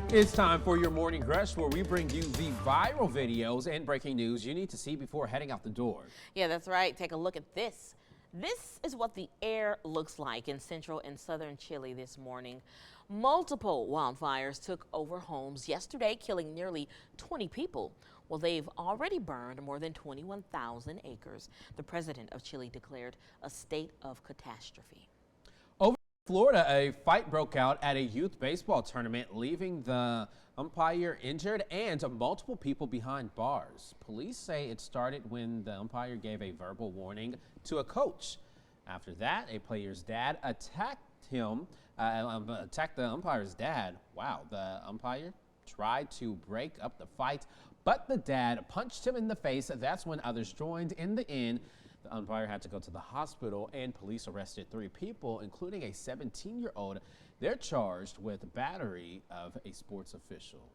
It's time for your morning rush where we bring you the viral videos and breaking news you need to see before heading out the door. Yeah, that's right. Take a look at this. This is what the air looks like in central and southern Chile this morning. Multiple wildfires took over homes yesterday, killing nearly 20 people. Well, they've already burned more than 21,000 acres. The president of Chile declared a state of catastrophe. Over in Florida, a fight broke out at a youth baseball tournament, leaving the umpire injured and multiple people behind bars. Police say it started when the umpire gave a verbal warning to a coach. After that, a player's dad attacked the umpire's dad. Wow, the umpire tried to break up the fight, but the dad punched him in the face. That's when others joined. In the end, the umpire had to go to the hospital, and police arrested 3 people, including a 17-year-old. They're charged with battery of a sports official.